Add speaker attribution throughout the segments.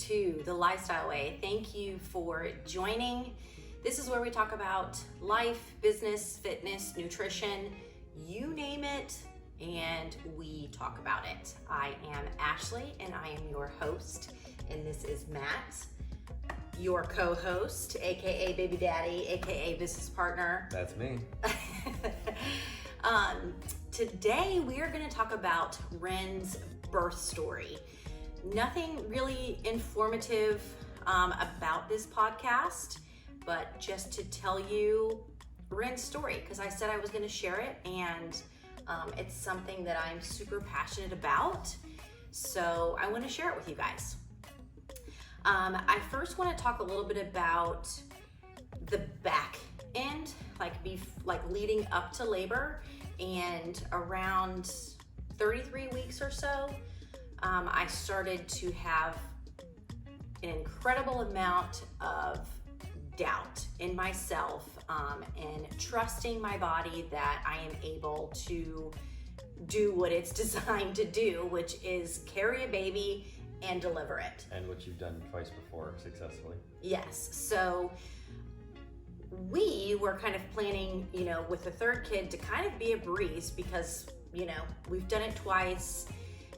Speaker 1: to The Lifestyle Way. Thank you for joining. This is where we talk about life, business, fitness, nutrition, you name it, and we talk about it. I am Ashley and I am your host, and this is Matt, your co-host, aka baby daddy, aka business partner.
Speaker 2: That's me.
Speaker 1: Today we are going to talk about Ren's birth story. Nothing really informative about this podcast, but just to tell you Ren's story, because I said I was going to share it, and it's something that I'm super passionate about, so I want to share it with you guys. I first want to talk a little bit about the back end, like leading up to labor, and around 33 weeks or so, I started to have an incredible amount of doubt in myself, and trusting my body that I am able to do what it's designed to do, which is carry a baby and deliver it.
Speaker 2: And what you've done twice before successfully.
Speaker 1: Yes. So we were kind of planning, with the third kid to kind of be a breeze because, we've done it twice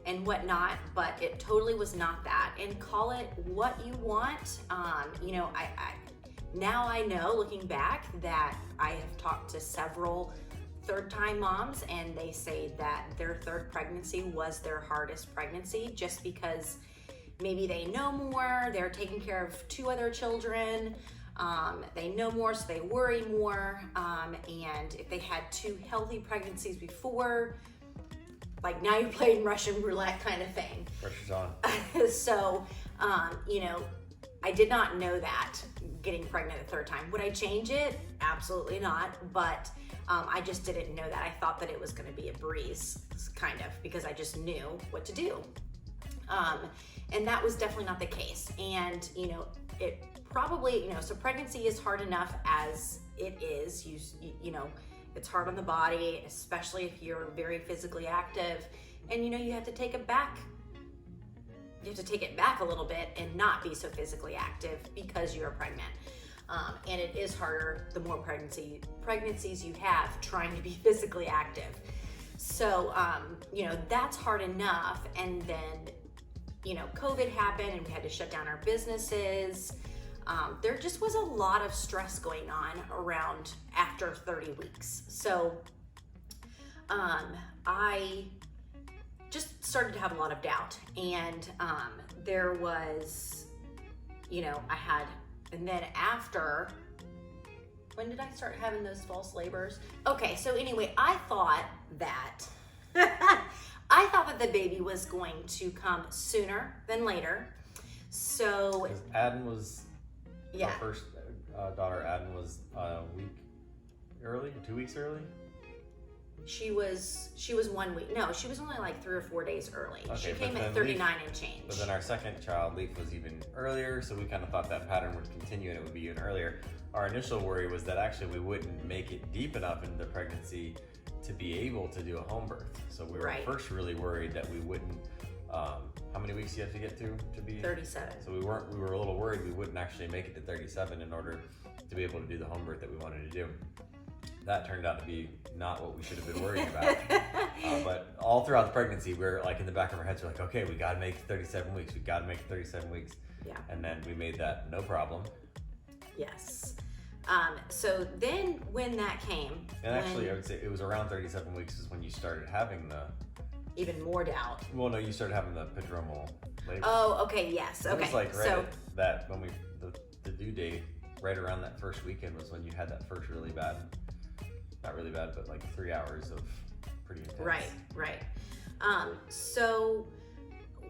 Speaker 1: and whatnot, but it totally was not that. And call it what you want. Now I know, looking back, that I have talked to several third-time moms, and they say that their third pregnancy was their hardest pregnancy, just because maybe they know more, they're taking care of two other children, they know more, so they worry more, and if they had two healthy pregnancies before, like now you're playing Russian roulette kind of thing.
Speaker 2: Pressure's on.
Speaker 1: So, I did not know that getting pregnant a third time. Would I change it? Absolutely not. But I just didn't know that. I thought that it was going to be a breeze, kind of, because I just knew what to do. And that was definitely not the case. And, it probably, so pregnancy is hard enough as it is. It's hard on the body, especially if you're very physically active. And, you have to take it back. You have to take it back a little bit and not be so physically active because you're pregnant. And it is harder the more pregnancies you have trying to be physically active. So, that's hard enough. And then, COVID happened and we had to shut down our businesses. There just was a lot of stress going on around after 30 weeks. So, I just started to have a lot of doubt, and there was, and then after, when did I start having those false labors? Okay, so anyway, I thought that the baby was going to come sooner than later. So
Speaker 2: Aden was, our first daughter, Aden was a week early, 2 weeks early.
Speaker 1: She was 1 week. No, she was only like 3 or 4 days early.
Speaker 2: Okay,
Speaker 1: she came at 39 and change.
Speaker 2: But then our second child, Leaf, was even earlier, so we kind of thought that pattern would continue and it would be even earlier. Our initial worry was that actually we wouldn't make it deep enough into the pregnancy to be able to do a home birth. So we were first really worried that we wouldn't, how many weeks do you have to get to be?
Speaker 1: 37.
Speaker 2: So we were a little worried we wouldn't actually make it to 37 in order to be able to do the home birth that we wanted to do. That turned out to be not what we should have been worried about. But all throughout the pregnancy, we're like in the back of our heads, we're like, okay, we got to make it 37 weeks. We got to make it 37 weeks.
Speaker 1: Yeah.
Speaker 2: And then we made that no problem.
Speaker 1: Yes. So then when that came.
Speaker 2: And actually, I would say it was around 37 weeks is when you started having the.
Speaker 1: Even more doubt.
Speaker 2: Well, no, you started having the prodromal labor.
Speaker 1: Oh, okay, yes. Okay.
Speaker 2: It was like at that, when the due date, right around that first weekend was when you had that first really bad. Not really bad, but like 3 hours of pretty intense.
Speaker 1: Right. So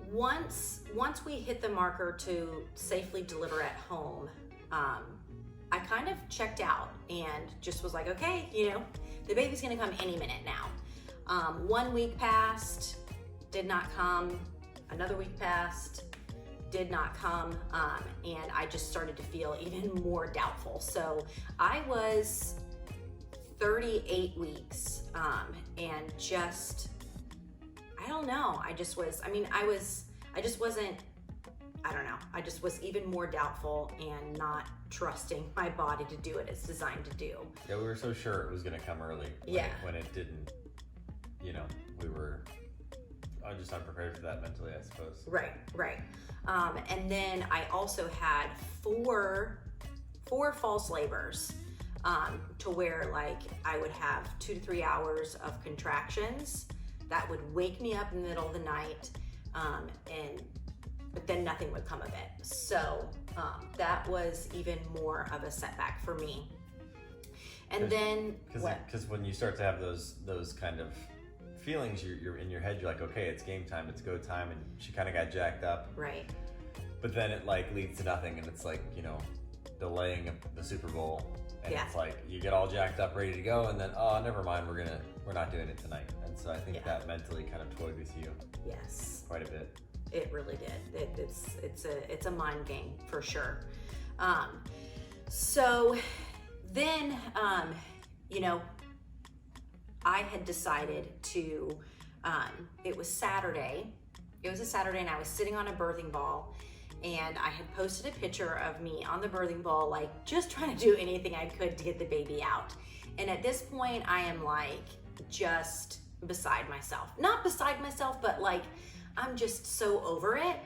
Speaker 1: once we hit the marker to safely deliver at home, I kind of checked out and just was like, okay, the baby's gonna come any minute now. 1 week passed, did not come. Another week passed, did not come. And I just started to feel even more doubtful. So I was 38 weeks, and just, I don't know. I just wasn't I don't know. I just was even more doubtful and not trusting my body to do what it's designed to do.
Speaker 2: Yeah, we were so sure it was going to come early. When it didn't, we were just unprepared for that mentally, I suppose.
Speaker 1: Right. And then I also had four false labors, to where like I would have 2 to 3 hours of contractions that would wake me up in the middle of the night, but then nothing would come of it. So that was even more of a setback for me. And then
Speaker 2: because when you start to have those kind of feelings, you're in your head, you're like, okay, it's game time, it's go time, and she kind of got jacked up.
Speaker 1: Right.
Speaker 2: But then it like leads to nothing, and it's like, delaying the Super Bowl, and it's like you get all jacked up, ready to go, and then never mind, we're not doing it tonight. And so I think that mentally kind of toyed with you.
Speaker 1: Yes.
Speaker 2: Quite a bit.
Speaker 1: It really did. It's a mind game for sure. So then, I had decided to. It was Saturday. It was a Saturday, and I was sitting on a birthing ball, and I had posted a picture of me on the birthing ball, like just trying to do anything I could to get the baby out. And at this point, I am like just beside myself. Not beside myself, but like I'm just so over it.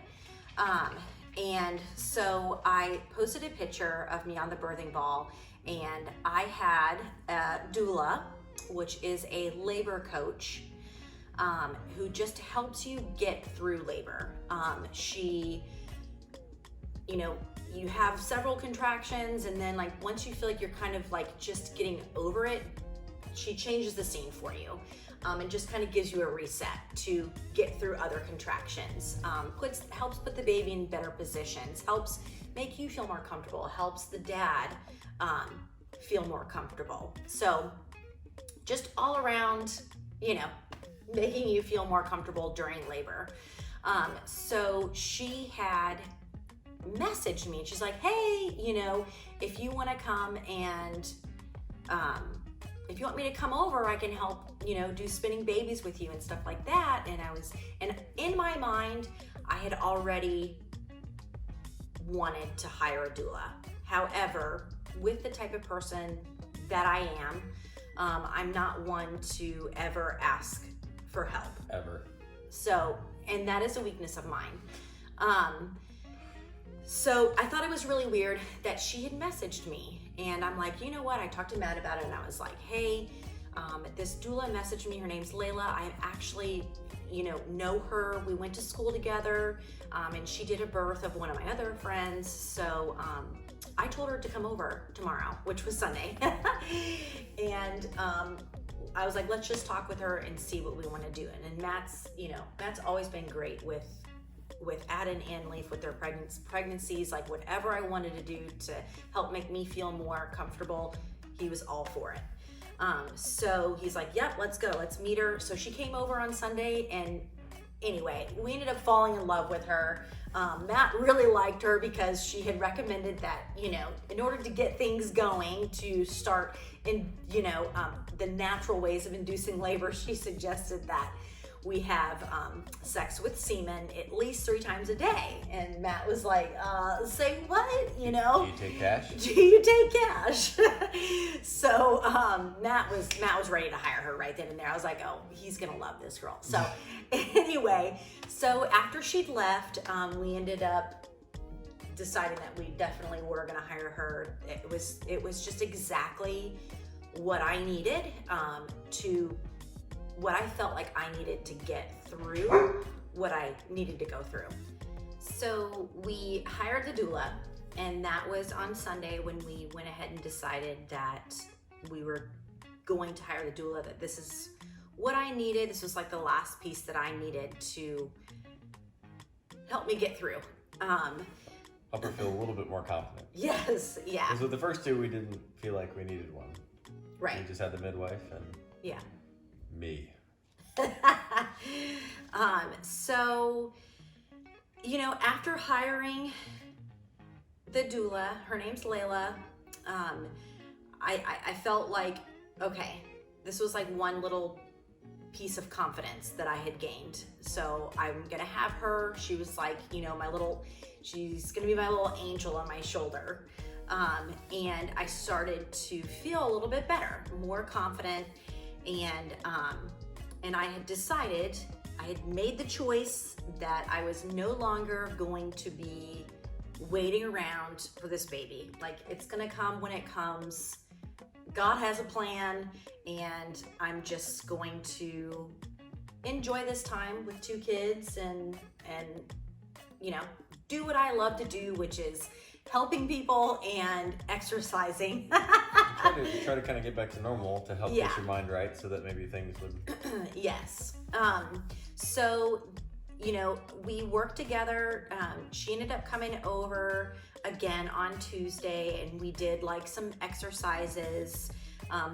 Speaker 1: And so I posted a picture of me on the birthing ball, and I had a doula, which is a labor coach, who just helps you get through labor. She, you have several contractions, and then like once you feel like you're kind of like just getting over it, she changes the scene for you. And just kind of gives you a reset to get through other contractions. Helps put the baby in better positions, helps make you feel more comfortable, helps the dad feel more comfortable. So just all around, making you feel more comfortable during labor. So she had messaged me, and she's like, hey, if you want to come and if you want me to come over, I can help, do spinning babies with you and stuff like that. And in my mind, I had already wanted to hire a doula. However, with the type of person that I am, I'm not one to ever ask for help.
Speaker 2: Ever.
Speaker 1: So, and that is a weakness of mine. So I thought it was really weird that she had messaged me, and I'm like, you know what? I talked to Matt about it, and I was like, hey, this doula messaged me. Her name's Layla. I actually, know her. We went to school together, and she did a birth of one of my other friends. So I told her to come over tomorrow, which was Sunday. And I was like, let's just talk with her and see what we want to do. And Matt's always been great with adding in Leaf with their pregnancies, like whatever I wanted to do to help make me feel more comfortable, he was all for it. So he's like, yep, let's go, let's meet her. So she came over on Sunday, and anyway, we ended up falling in love with her. Matt really liked her because she had recommended that, in order to get things going, to start in, the natural ways of inducing labor, she suggested that we have sex with semen at least 3 times a day. And Matt was like, say what?
Speaker 2: Do you take cash?
Speaker 1: Do you take cash? So Matt was ready to hire her right then and there. I was like, oh, he's gonna love this girl. So anyway, so after she'd left, we ended up deciding that we definitely were gonna hire her. It was just exactly what I needed what I felt like I needed to get through what I needed to go through. So we hired the doula, and that was on Sunday when we went ahead and decided that we were going to hire the doula, that this is what I needed. This was like the last piece that I needed to help me get through.
Speaker 2: Help her feel a little bit more confident.
Speaker 1: Yes, yeah.
Speaker 2: Because with the first 2, we didn't feel like we needed one.
Speaker 1: Right.
Speaker 2: We just had the midwife and me.
Speaker 1: So, after hiring the doula, her name's Layla, I felt like, okay, this was like one little piece of confidence that I had gained. So I'm gonna have her. She was like, you know, she's gonna be my little angel on my shoulder. And I started to feel a little bit better, more confident, and I had decided, I had made the choice that I was no longer going to be waiting around for this baby. Like, it's gonna come when it comes. God has a plan, and I'm just going to enjoy this time with 2 kids and you know, do what I love to do, which is helping people and exercising.
Speaker 2: try to kind of get back to normal to help get your mind right, so that maybe things would.
Speaker 1: Yes. So, you know, we worked together. She ended up coming over again on Tuesday, and we did like some exercises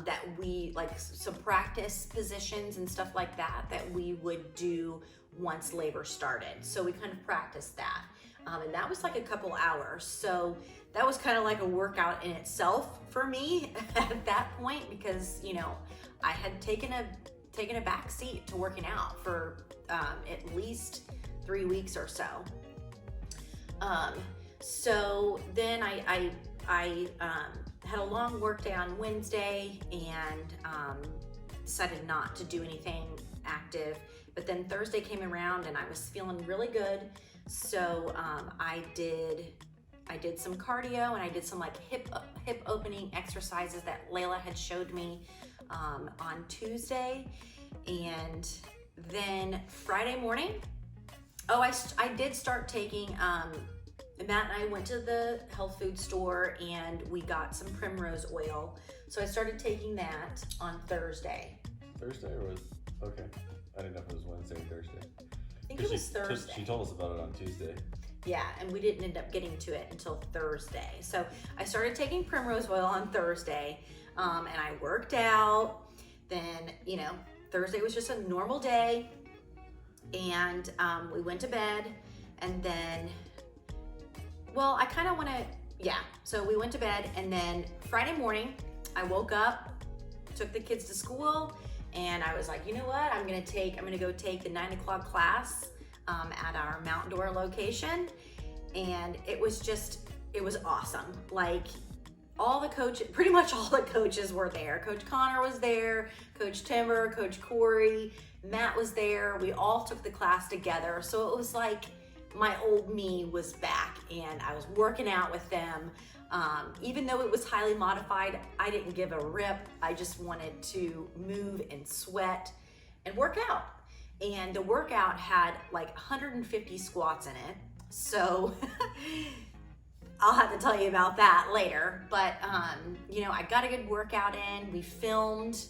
Speaker 1: that we, like some practice positions and stuff like that we would do once labor started. So we kind of practiced that. And that was like a couple hours. So that was kind of like a workout in itself for me at that point, because, you know, I had taken a back seat to working out for at least 3 weeks or so. So then I had a long work day on Wednesday and decided not to do anything active. But then Thursday came around and I was feeling really good. So I did some cardio, and I did some like hip opening exercises that Layla had showed me on Tuesday. And then Friday morning, I did start taking, Matt and I went to the health food store and we got some primrose oil. So I started taking that on Thursday.
Speaker 2: Thursday or was, okay. I didn't know if it was Wednesday or Thursday.
Speaker 1: I think it was Thursday.
Speaker 2: She told us about it on Tuesday.
Speaker 1: Yeah, and we didn't end up getting to it until Thursday. So I started taking primrose oil on Thursday, and I worked out. Then, you know, Thursday was just a normal day, and we went to bed, and then, well, I kind of want to, so we went to bed, and then Friday morning, I woke up, took the kids to school, and I was like, you know what, I'm gonna go take the 9 o'clock class at our Mount Dora location. And it was awesome. Like, pretty much all the coaches were there. Coach Connor was there, Coach Timber, Coach Corey, Matt was there. We all took the class together. So it was like my old me was back, and I was working out with them. Even though it was highly modified, I didn't give a rip. I just wanted to move and sweat and work out. And the workout had like 150 squats in it. So I'll have to tell you about that later. But, you know, I got a good workout in. We filmed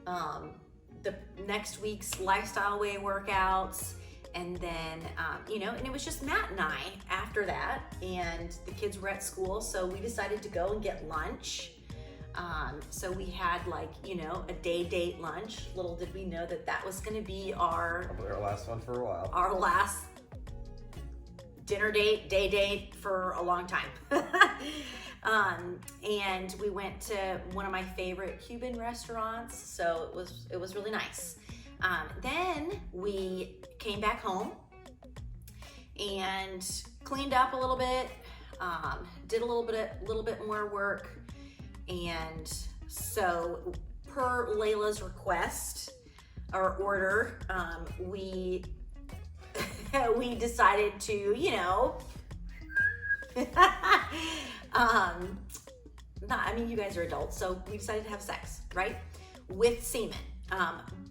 Speaker 1: the next week's Lifestyle Way workouts. And then, you know, and it was just Matt and I after that, and the kids were at school, so we decided to go and get lunch. So we had, like, you know, a day date lunch. Little did we know that was going to be our
Speaker 2: last one for a while.
Speaker 1: Our last dinner date, day date for a long time. And we went to one of my favorite Cuban restaurants, so it was really nice. Then we came back home and cleaned up a little bit, did a little bit more work, and so per Layla's request or order, we decided to, you know, you guys are adults, so we decided to have sex, right? With semen.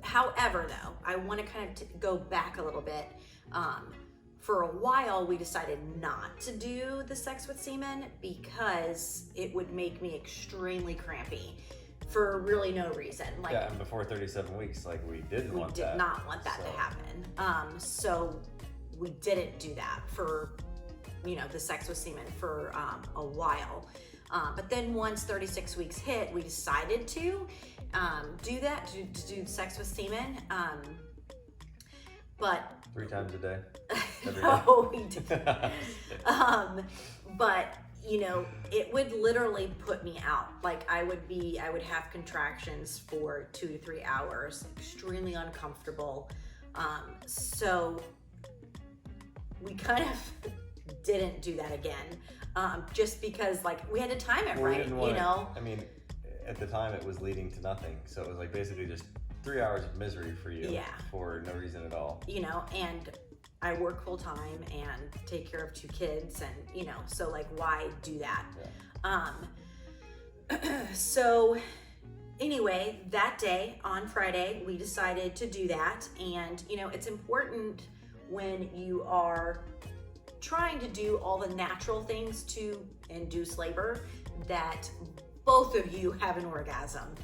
Speaker 1: However, though, I want to kind of go back a little bit. For a while, we decided not to do the sex with semen because it would make me extremely crampy for really no reason. Like,
Speaker 2: yeah, and before 37 weeks, like, we did
Speaker 1: not want that to happen. So we didn't do that for, you know, the sex with semen for a while. But then once 36 weeks hit, we decided to do that, to do sex with semen. But
Speaker 2: 3 times a day.
Speaker 1: No, we didn't. But you know, it would literally put me out. Like I would have contractions for 2 to 3 hours, extremely uncomfortable. So we kind of didn't do that again, just because like we had to time it right, you know?
Speaker 2: I mean, at the time it was leading to nothing. So it was like basically just 3 hours of misery for you for no reason at all.
Speaker 1: You know, and I work full time and take care of 2 kids, and you know, so like why do that? So anyway, that day on Friday, we decided to do that. And you know, it's important when you are trying to do all the natural things to induce labor that both of you have an orgasm.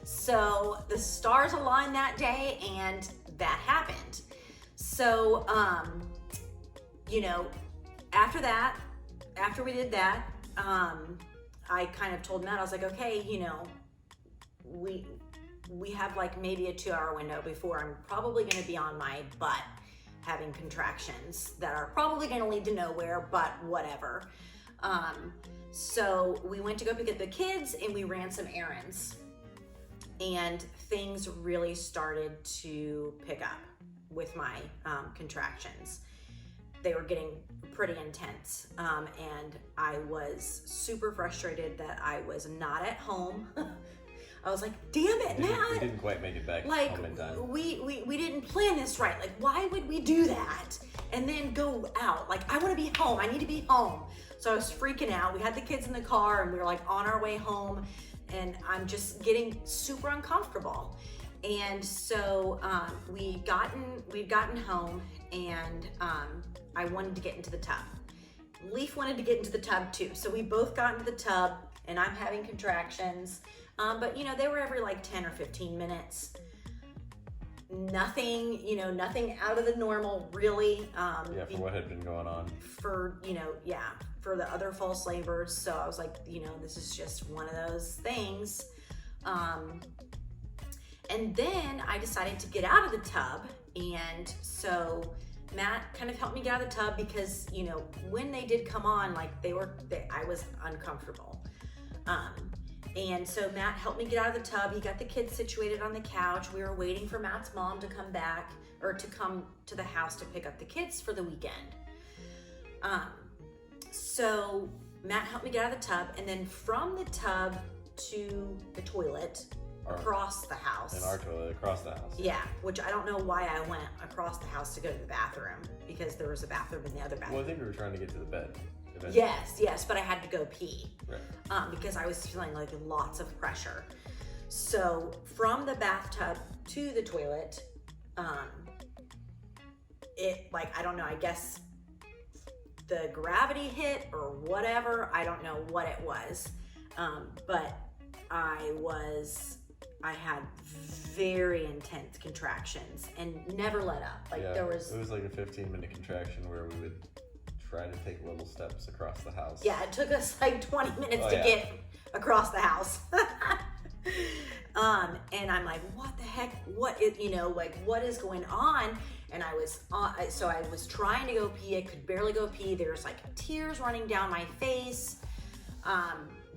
Speaker 1: So the stars aligned that day and that happened. So, you know, after we did that, I kind of told Matt, I was like, okay, you know, we have like maybe a 2-hour window before I'm probably going to be on my butt having contractions that are probably going to lead to nowhere, but whatever. So we went to go pick up the kids and we ran some errands, and things really started to pick up with my contractions. They were getting pretty intense, and I was super frustrated that I was not at home. I was like, damn it, Matt.
Speaker 2: We didn't quite make it back home in time.
Speaker 1: We didn't plan this right. Like, why would we do that and then go out? Like, I want to be home. I need to be home. So I was freaking out. We had the kids in the car and we were like on our way home, and I'm just getting super uncomfortable. And so we'd gotten home, and I wanted to get into the tub. Leaf wanted to get into the tub too. So we both got into the tub, and I'm having contractions. But you know, they were every like 10 or 15 minutes. Nothing out of the normal, really.
Speaker 2: For what had been going on.
Speaker 1: For the other false labors. So I was like, you know, this is just one of those things. And then I decided to get out of the tub. And so Matt kind of helped me get out of the tub because, you know, when they did come on, like I was uncomfortable. And so Matt helped me get out of the tub. He got the kids situated on the couch. We were waiting for Matt's mom to come back, or to come to the house to pick up the kids for the weekend. So Matt helped me get out of the tub, and then from the tub to the toilet across the house.
Speaker 2: In our toilet across the house.
Speaker 1: Yeah, which I don't know why I went across the house to go to the bathroom, because there was a bathroom in the other bathroom.
Speaker 2: Well, I think we were trying to get to the bed.
Speaker 1: Yes, but I had to go pee.
Speaker 2: Right.
Speaker 1: Because I was feeling like lots of pressure. So from the bathtub to the toilet, I don't know, I guess the gravity hit or whatever. I don't know what it was. But I had very intense contractions and never let up.
Speaker 2: It was like a 15-minute contraction where we would try to take little steps across the house.
Speaker 1: Yeah, it took us like 20 minutes to get across the house. And I'm like, what the heck? What is going on? And I was trying to go pee. I could barely go pee. There's like tears running down my face,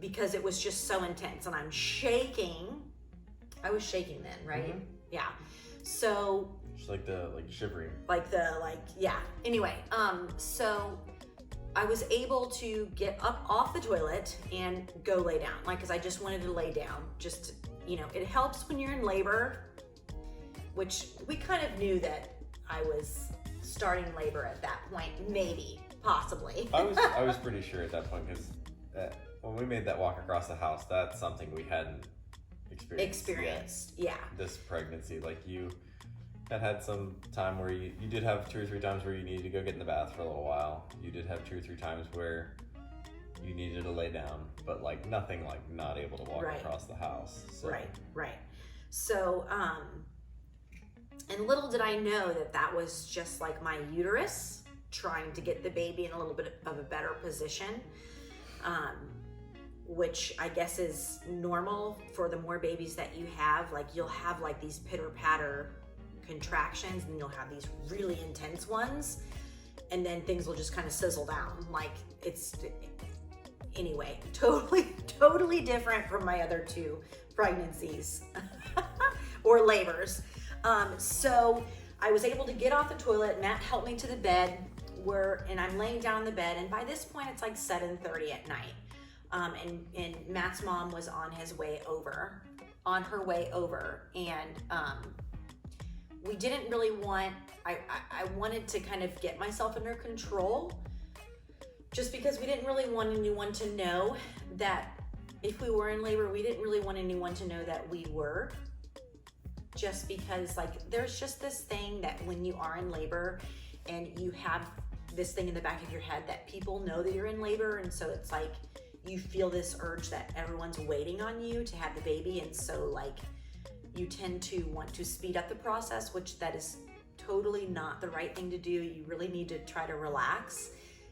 Speaker 1: because it was just so intense, and I'm shaking. I was shaking then, right? Mm-hmm. Yeah. So
Speaker 2: just shivering.
Speaker 1: Anyway, so I was able to get up off the toilet and go lay down, because I just wanted to lay down. Just, it helps when you're in labor, which we kind of knew that I was starting labor at that point, maybe, possibly.
Speaker 2: I was pretty sure at that point, because when we made that walk across the house, that's something we hadn't experienced. Yeah. This pregnancy, you had some time where you did have 2 or 3 times where you needed to go get in the bath for a little while. You did have 2 or 3 times where you needed to lay down, but nothing not able to walk across the house. So. Right.
Speaker 1: So, and little did I know that was just my uterus trying to get the baby in a little bit of a better position, which I guess is normal for the more babies that you have. You'll have these pitter-patter contractions, and you'll have these really intense ones, and then things will just kind of sizzle down. anyway, totally different from my other 2 pregnancies or labors. So I was able to get off the toilet. Matt helped me to the bed and I'm laying down on the bed. And by this point, it's like 7:30 at night. And Matt's mom was on her way over. And we didn't really I wanted to kind of get myself under control, just because we didn't really want anyone to know that if we were in labor. We didn't really want anyone to know that we were, just because like there's just this thing that when you are in labor and you have this thing in the back of your head that people know that you're in labor, and so it's like you feel this urge that everyone's waiting on you to have the baby, and so like you tend to want to speed up the process, which that is totally not the right thing to do. You really need to try to relax,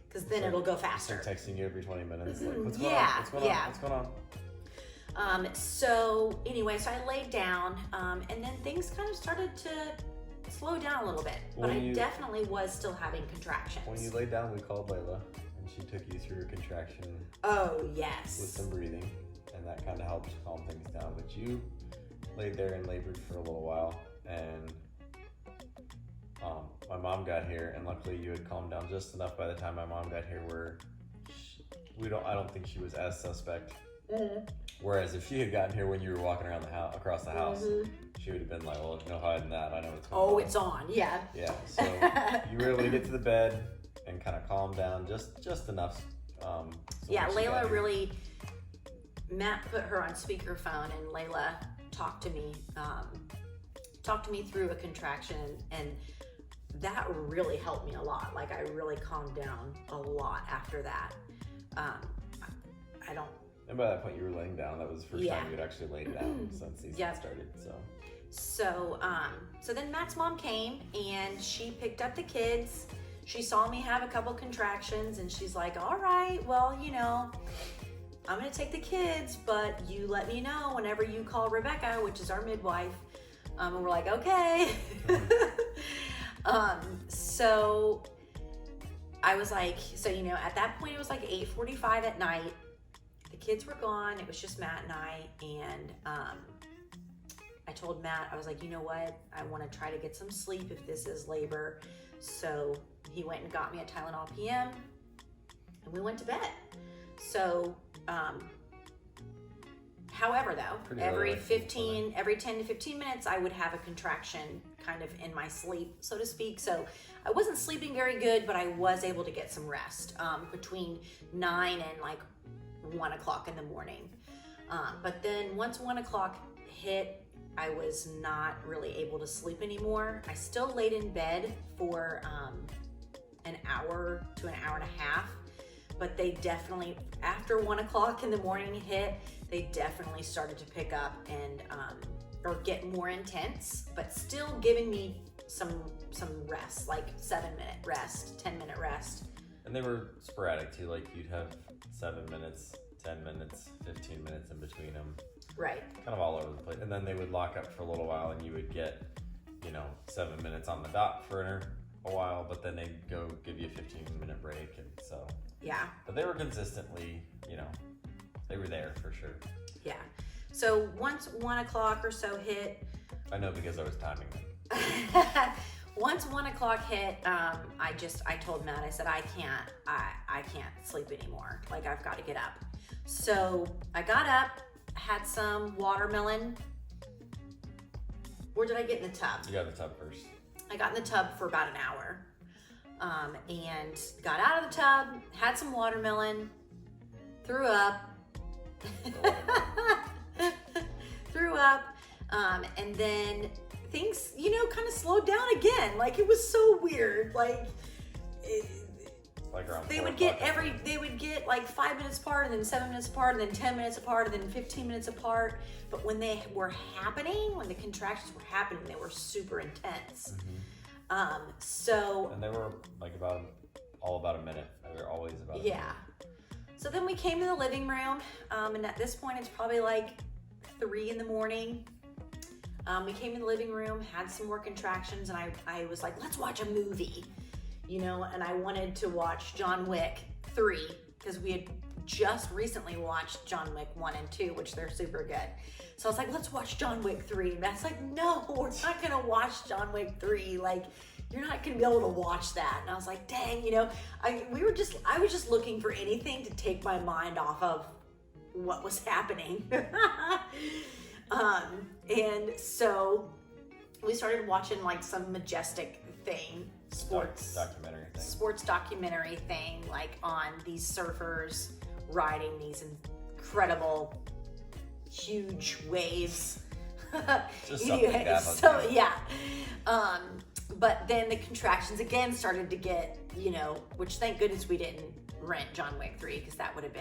Speaker 1: because then it'll go faster.
Speaker 2: Start texting you every 20 minutes. Like, what's
Speaker 1: going
Speaker 2: on?
Speaker 1: on?
Speaker 2: What's going on? What's going on?
Speaker 1: So anyway, so I laid down, and then things kind of started to slow down a little bit, but I definitely was still having contractions.
Speaker 2: When you laid down, we called Layla, and she took you through a contraction.
Speaker 1: Oh, yes.
Speaker 2: With some breathing, and that kind of helped calm things down. But you laid there and labored for a little while, and my mom got here, and luckily you had calmed down just enough by the time my mom got here where I don't think she was as suspect. Mm-hmm. Whereas if she had gotten here when you were walking around across the house, she would have been like, well, no hiding that. I know what's going on.
Speaker 1: Oh, it's on. Yeah.
Speaker 2: Yeah. So you were able to get to the bed and kind of calm down just enough.
Speaker 1: Yeah, Layla really, Matt put her on speakerphone, and Layla talked to me through a contraction, and that really helped me a lot. Like, I really calmed down a lot after that.
Speaker 2: And by that point, you were laying down. That was the first time you'd actually laid down since season started.
Speaker 1: So then Matt's mom came, and she picked up the kids. She saw me have a couple contractions, and she's like, all right, well, I'm going to take the kids, but you let me know whenever you call Rebecca, which is our midwife. And we're like, okay. So I was like, at that point it was like 8:45 at night. The kids were gone. It was just Matt and I. And I told Matt, I was like, you know what? I want to try to get some sleep if this is labor. So he went and got me a Tylenol PM, and we went to bed. So, however, though, every 10 to 15 minutes, I would have a contraction kind of in my sleep, so to speak. So I wasn't sleeping very good, but I was able to get some rest between 9 and like 1 o'clock in the morning. But then once 1 o'clock hit, I was not really able to sleep anymore. I still laid in bed for an hour to an hour and a half, but they definitely, after 1 o'clock in the morning hit, they definitely started to pick up and or get more intense, but still giving me some rest, like 7-minute rest, 10-minute rest.
Speaker 2: And they were sporadic too, like you'd have 7 minutes, 10 minutes, 15 minutes in between them.
Speaker 1: Right.
Speaker 2: Kind of all over the place. And then they would lock up for a little while, and you would get, 7 minutes on the dot for a while, but then they'd go give you a 15-minute break. And so.
Speaker 1: Yeah.
Speaker 2: But they were consistently, they were there for sure.
Speaker 1: Yeah. So once 1 o'clock or so hit.
Speaker 2: I know, because I was timing them.
Speaker 1: Once 1 o'clock hit, I told Matt, I said, I can't sleep anymore. Like, I've got to get up. So I got up, had some watermelon. Where did I get in the tub?
Speaker 2: You got in the tub first.
Speaker 1: I got in the tub for about an hour, and got out of the tub, had some watermelon, threw up, and then things, kind of slowed down again. Like, it was so weird. Like, they would get like 5 minutes apart, and then 7 minutes apart, and then 10 minutes apart, and then 15 minutes apart. But when they were happening, when the contractions were happening, they were super intense.
Speaker 2: Mm-hmm. And they were like about a minute. They were always about a minute.
Speaker 1: So then we came to the living room, and at this point it's probably like 3 in the morning. We came in the living room, had some more contractions, and I was like, let's watch a movie, and I wanted to watch John Wick 3, because we had just recently watched John Wick 1 and 2, which they're super good. So I was like, let's watch John Wick 3. And Matt's like, no, we're not gonna watch John Wick 3. Like, you're not gonna be able to watch that. And I was like, dang, I was just looking for anything to take my mind off of what was happening. And so we started watching like some majestic thing, sports documentary thing, like on these surfers riding these incredible huge waves.
Speaker 2: Just
Speaker 1: Anyway, so yeah. But then the contractions again started to get, which thank goodness we didn't rent John Wick 3, because that would have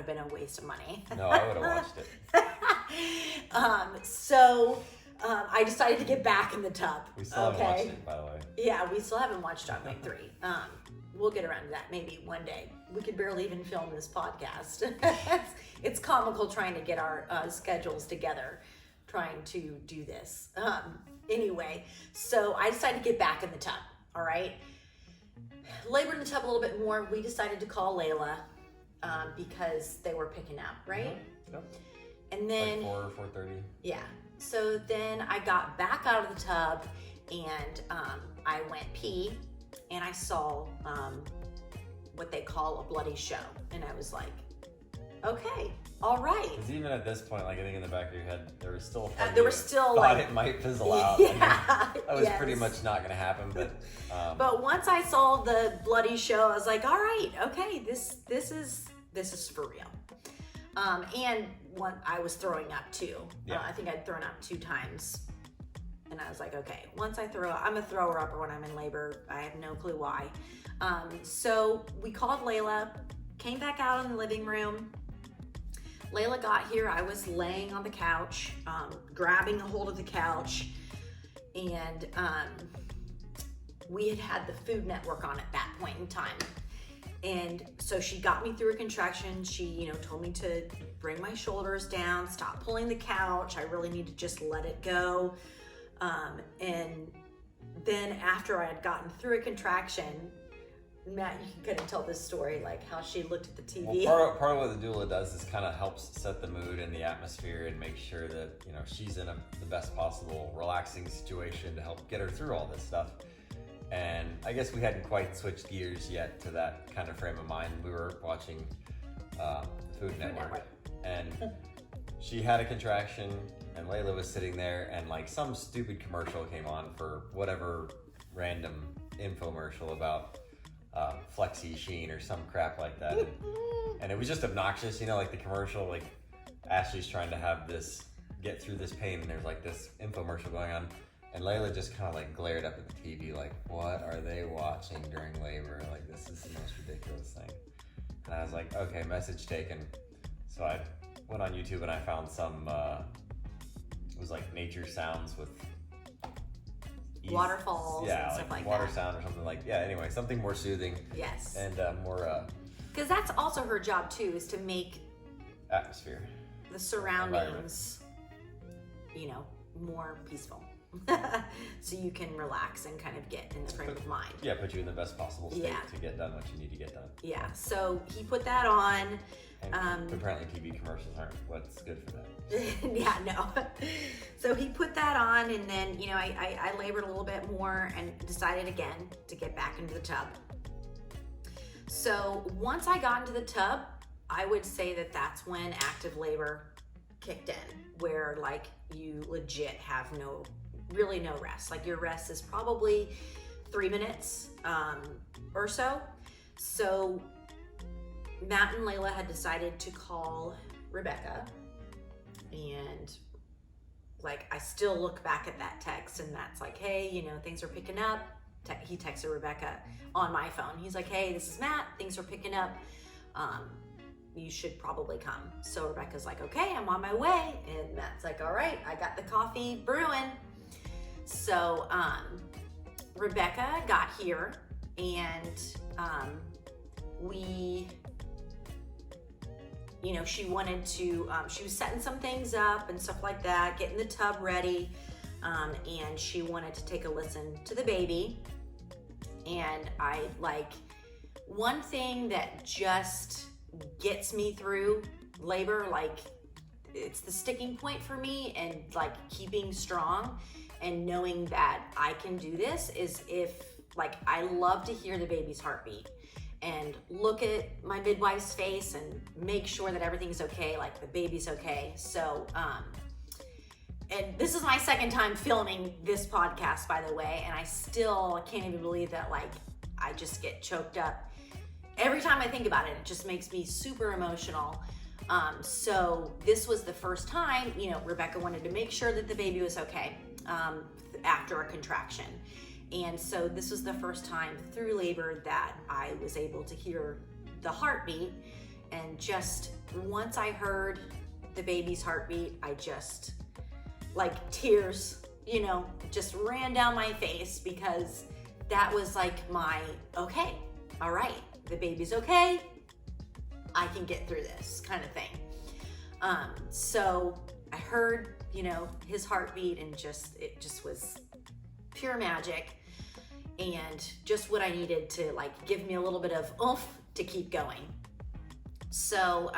Speaker 1: been a waste of money.
Speaker 2: No, I would have watched it.
Speaker 1: So I decided to get back in the tub.
Speaker 2: We still haven't watched it, by the way.
Speaker 1: Yeah, we still haven't watched John Wick 3. We'll get around to that maybe one day. We could barely even film this podcast. It's comical trying to get our schedules together, trying to do this. Anyway, so I decided to get back in the tub, all right? Labored in the tub a little bit more. We decided to call Layla because they were picking up, right?
Speaker 2: Mm-hmm. Yep.
Speaker 1: And then...
Speaker 2: Like 4:30.
Speaker 1: Yeah. So then I got back out of the tub and I went pee and I saw what they call a bloody show. And I was like, okay, all right.
Speaker 2: Because even at this point, like I think in the back of your head, there was still
Speaker 1: still
Speaker 2: thought
Speaker 1: like
Speaker 2: it might fizzle out.
Speaker 1: Yeah,
Speaker 2: that was pretty much not going to happen.
Speaker 1: But once I saw the bloody show, I was like, all right, okay, this is for real. And I was throwing up too.
Speaker 2: Yeah.
Speaker 1: I think I'd thrown up 2 times. And I was like, okay, once I throw up, I'm a thrower upper when I'm in labor. I have no clue why. So we called Layla, came back out in the living room. Layla got here. I was laying on the couch, grabbing a hold of the couch. And we had the Food Network on at that point in time. And so she got me through a contraction. She, told me to bring my shoulders down, stop pulling the couch. I really need to just let it go. And then after I had gotten through a contraction, Matt, you can kind of tell this story, like how she looked at the TV.
Speaker 2: Well, part of what the doula does is kind of helps set the mood and the atmosphere and make sure that, she's in the best possible relaxing situation to help get her through all this stuff. And I guess we hadn't quite switched gears yet to that kind of frame of mind. We were watching Food Network. And she had a contraction, and Layla was sitting there, and like some stupid commercial came on for whatever random infomercial about Flexi Sheen or some crap like that. And it was just obnoxious, like the commercial, like Ashley's trying to get through this pain, and there's like this infomercial going on. And Layla just kind of like glared up at the TV like, what are they watching during labor? Like, this is the most ridiculous thing. And I was like, okay, message taken. So I went on YouTube and I found some, it was like nature sounds with
Speaker 1: waterfalls and stuff like
Speaker 2: water
Speaker 1: that.
Speaker 2: sound or something anyway, something more soothing.
Speaker 1: Yes.
Speaker 2: And more...
Speaker 1: Because that's also her job too, is to make
Speaker 2: atmosphere,
Speaker 1: the surroundings, more peaceful. So you can relax and kind of get in the frame of mind.
Speaker 2: Yeah, put you in the best possible state to get done what you need to get done.
Speaker 1: Yeah, so he put that on.
Speaker 2: And apparently TV commercials aren't what's good for that.
Speaker 1: Yeah, no. So he put that on, and then, I labored a little bit more and decided again to get back into the tub. So once I got into the tub, I would say that that's when active labor kicked in, where like you legit have really no rest. Like your rest is probably 3 minutes or so. So Matt and Layla had decided to call Rebecca, and like I still look back at that text, and Matt's like, hey, things are picking up. He texted Rebecca on my phone. He's like, hey, this is Matt, things are picking up. You should probably come. So Rebecca's like, okay, I'm on my way. And Matt's like, all right, I got the coffee brewing. So Rebecca got here, and she wanted to, she was setting some things up and stuff like that, getting the tub ready, and she wanted to take a listen to the baby. And one thing that just gets me through labor. Like, it's the sticking point for me, and like keeping strong and knowing that I can do this is if, like, I love to hear the baby's heartbeat and look at my midwife's face and make sure that everything's okay, like the baby's okay. So, and this is my second time filming this podcast, by the way, and I can't even believe that, like, I just get choked up. Every time I think about it, it just makes me super emotional. So this was the first time, Rebecca wanted to make sure that the baby was okay after a contraction. And so this was the first time through labor that I was able to hear the heartbeat. And just once I heard the baby's heartbeat, I just, like, tears, just ran down my face, because that was like okay, all right, the baby's okay, I can get through this kind of thing. So I heard, his heartbeat, and it just was pure magic, and just what I needed to, like, give me a little bit of oomph to keep going. So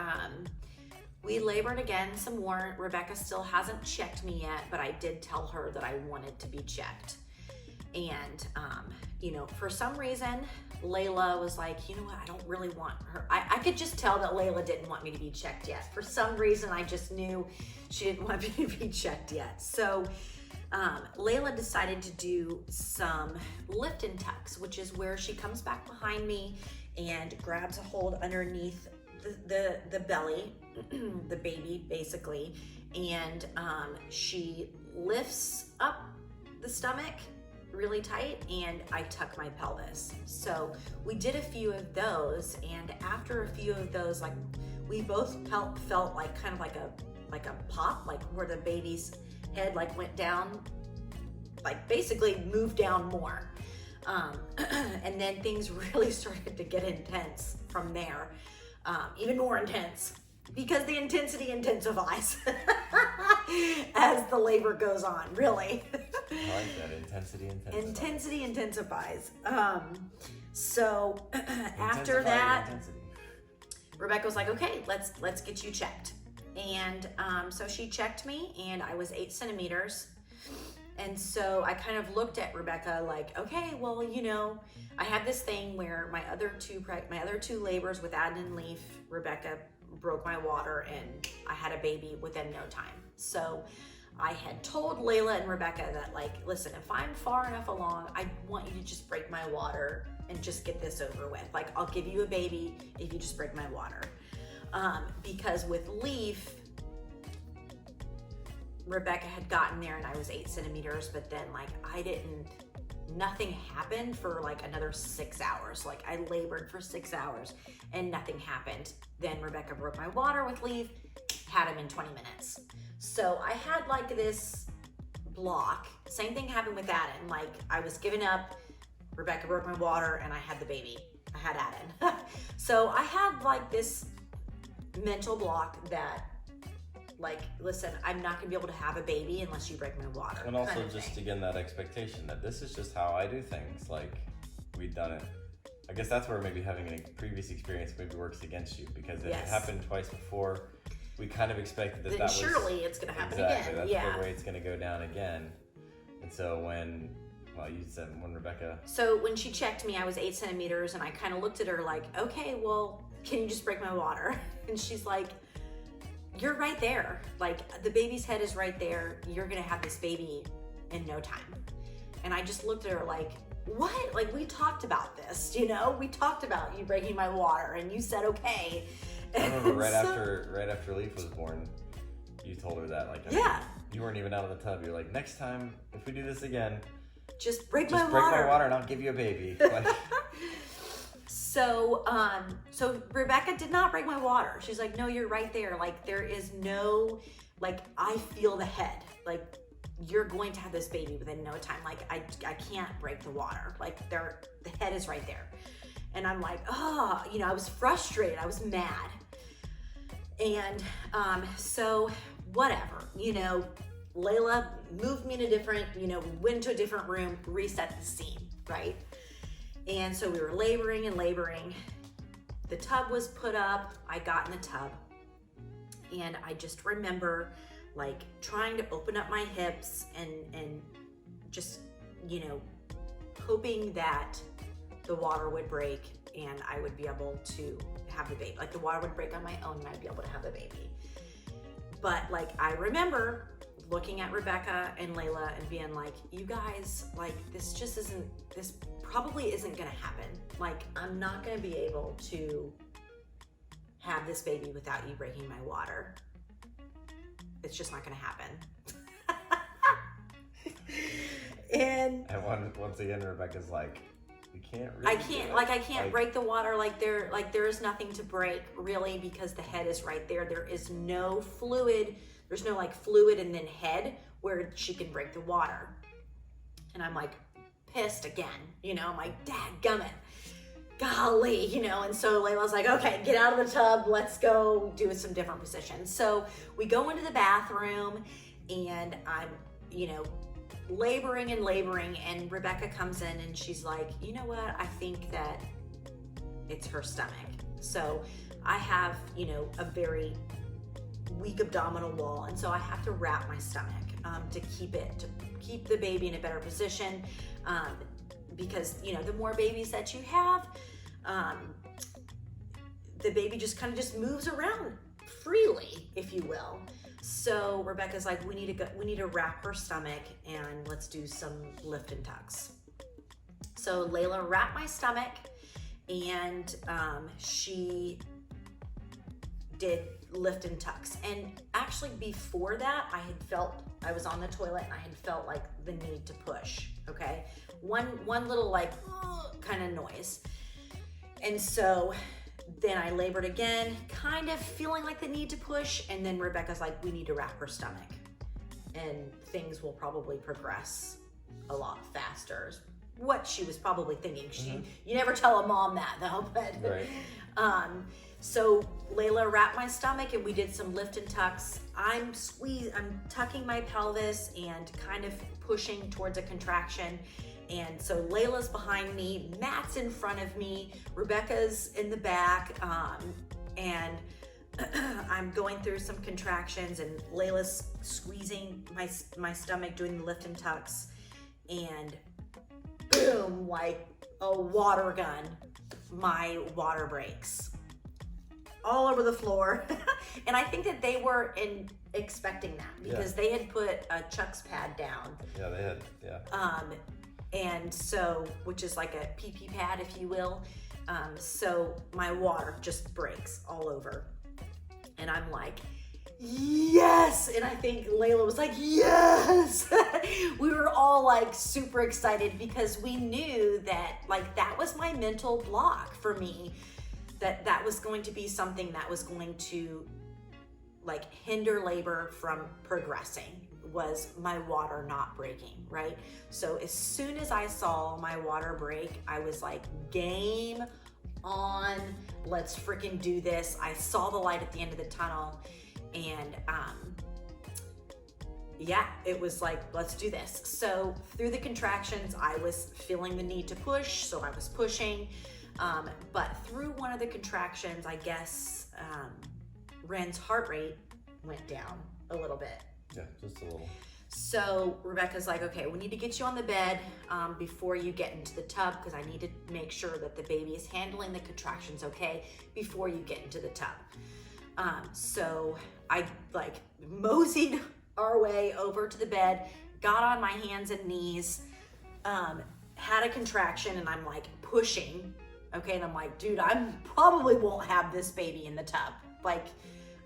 Speaker 1: we labored again some more. Rebecca still hasn't checked me yet, but I did tell her that I wanted to be checked. And, for some reason, Layla was like, you know what, I don't really want her. I could just tell that Layla didn't want me to be checked yet. For some reason, I just knew she didn't want me to be checked yet. So Layla decided to do some lift and tucks, which is where she comes back behind me and grabs a hold underneath the belly, the baby basically, and she lifts up the stomach really tight, and I tuck my pelvis. So we did a few of those, and after a few of those, like, we both felt like kind of like a pop, like where the baby's head like went down, like basically moved down more. And then things really started to get intense from there, even more intense, because the intensity intensifies as the labor goes on, really.
Speaker 2: I like that, intensity intensifies.
Speaker 1: Intensity intensifies. So after that, Rebecca was like, okay, let's get you checked. And so she checked me, and I was 8 centimeters. And so I kind of looked at Rebecca like, okay, well, I have this thing where my other two labors with Aden and Leaf, Rebecca broke my water, and I had a baby within no time. So I had told Layla and Rebecca that, like, listen, if I'm far enough along, I want you to just break my water and just get this over with. Like, I'll give you a baby if you just break my water. Because with Leaf, Rebecca had gotten there and I was 8 centimeters, but then, like, nothing happened for like another 6 hours. Like, I labored for 6 hours and nothing happened. Then Rebecca broke my water with Leaf, had him in 20 minutes. So I had like this block. Same thing happened with Aden. Like, I was giving up, Rebecca broke my water, and I had the baby. I had Aden. So I had like this mental block that, like, listen, I'm not gonna be able to have a baby unless you break my water.
Speaker 2: And also just again, that expectation that this is just how I do things. Like, we've done it. I guess that's where maybe having a previous experience maybe works against you, because if it happened twice before, we kind of expected that was
Speaker 1: surely it's gonna happen
Speaker 2: exactly,
Speaker 1: again.
Speaker 2: That's the way it's gonna go down again. And so when Rebecca.
Speaker 1: So when she checked me, I was 8 centimeters, and I kind of looked at her like, okay, well, can you just break my water? And she's like, you're right there. Like, the baby's head is right there. You're gonna have this baby in no time. And I just looked at her like, what? Like, we talked about this, we talked about you breaking my water, and you said okay.
Speaker 2: I remember right after Leaf was born, you told her that, like, you weren't even out of the tub. You're like, next time, if we do this again,
Speaker 1: just break my
Speaker 2: water and I'll give you a baby. Like,
Speaker 1: So Rebecca did not break my water. She's like, no, you're right there. Like, there is no, like, I feel the head. Like, you're going to have this baby within no time. Like, I can't break the water. Like, the head is right there. And I'm like, I was frustrated. I was mad. And so whatever, Layla moved me in a different, we went to a different room, reset the scene, right? And so we were laboring and laboring. the tub was put up, I got in the tub, and I just remember like trying to open up my hips and just, you know, hoping that the water would break and I would be able to have the baby. Like the water would break on my own and I'd be able to have the baby. But like, I remember looking at Rebecca and Layla and being like, you guys, like, this probably isn't gonna happen. Like, I'm not gonna be able to have this baby without you breaking my water. It's just not gonna happen. And
Speaker 2: once again, Rebecca's like, we can't really
Speaker 1: I can't break the water. Like there is nothing to break really, because the head is right there. There is no fluid. There's no like fluid and then head where she can break the water. And I'm like pissed again, you know, I'm like, dadgummit, golly, you know. And so Layla's like, okay, get out of the tub. Let's go do some different positions. So we go into the bathroom and I'm, you know, laboring, and Rebecca comes in and she's like, you know what, I think that it's her stomach. So I have, you know, a very weak abdominal wall, and so I have to wrap my stomach to keep the baby in a better position, because, you know, the more babies that you have, the baby just kind of just moves around freely, if you will. So Rebecca's like, we need to wrap her stomach and let's do some lift and tucks. So Layla wrapped my stomach and she did lift and tucks. And actually before that, I was on the toilet and I had felt like the need to push, okay? One little like kind of noise. And so then I labored again, kind of feeling like the need to push. And then Rebecca's like, we need to wrap her stomach and things will probably progress a lot faster. What she was probably thinking. You never tell a mom that though, but
Speaker 2: right.
Speaker 1: So Layla wrapped my stomach and we did some lift and tucks. I'm tucking my pelvis and kind of pushing towards a contraction. And so Layla's behind me, Matt's in front of me, Rebecca's in the back, and I'm going through some contractions and Layla's squeezing my stomach, doing the lift and tucks, and boom, like a water gun, my water breaks all over the floor. And I think that they were expecting that because they had put a Chuck's pad down.
Speaker 2: Yeah, they had, yeah.
Speaker 1: And so, which is like a pee-pee pad, if you will. So my water just breaks all over. And I'm like, yes! And I think Layla was like, yes! We were all like super excited because we knew that like that was my mental block for me, that was going to be something that was going to like hinder labor from progressing, was my water not breaking, right? So as soon as I saw my water break, I was like, game on, let's freaking do this. I saw the light at the end of the tunnel and yeah, it was like, let's do this. So through the contractions, I was feeling the need to push, so I was pushing. But through one of the contractions, I guess Ren's heart rate went down a little bit.
Speaker 2: Yeah, just a little.
Speaker 1: So Rebecca's like, okay, we need to get you on the bed before you get into the tub, because I need to make sure that the baby is handling the contractions okay before you get into the tub. So I like moseyed our way over to the bed, got on my hands and knees, had a contraction, and I'm like pushing, okay? And I'm like, dude, I probably won't have this baby in the tub. Like,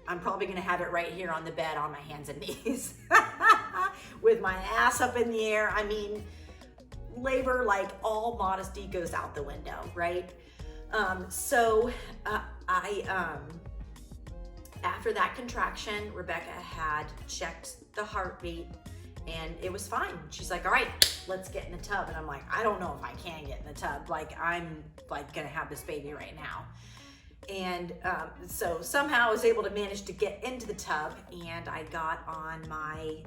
Speaker 1: I'm probably gonna have it right here on the bed on my hands and knees with my ass up in the air. I mean, labor, like all modesty goes out the window, right? So after that contraction, Rebecca had checked the heartbeat and it was fine. She's like, all right, let's get in the tub. And I'm like, I don't know if I can get in the tub. Like, I'm like gonna have this baby right now. And so somehow I was able to manage to get into the tub, and I got on my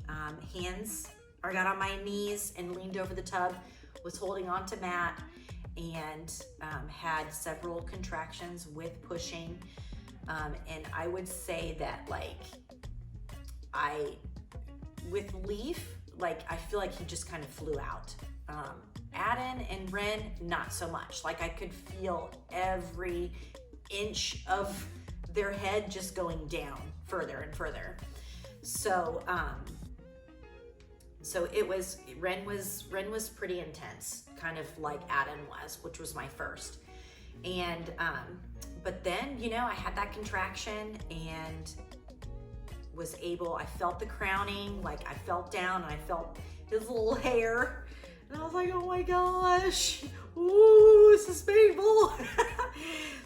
Speaker 1: hands, or got on my knees and leaned over the tub, was holding on to Matt, and had several contractions with pushing. And I would say that with Leaf, I feel like he just kind of flew out. Aden and Ren, not so much. I could feel every inch of their head just going down further and further. So Ren was pretty intense, kind of like Aden was, which was my first. And but then, I had that contraction and I felt the crowning, I felt down and I felt his little hair. And I was like, oh my gosh, ooh, this is painful.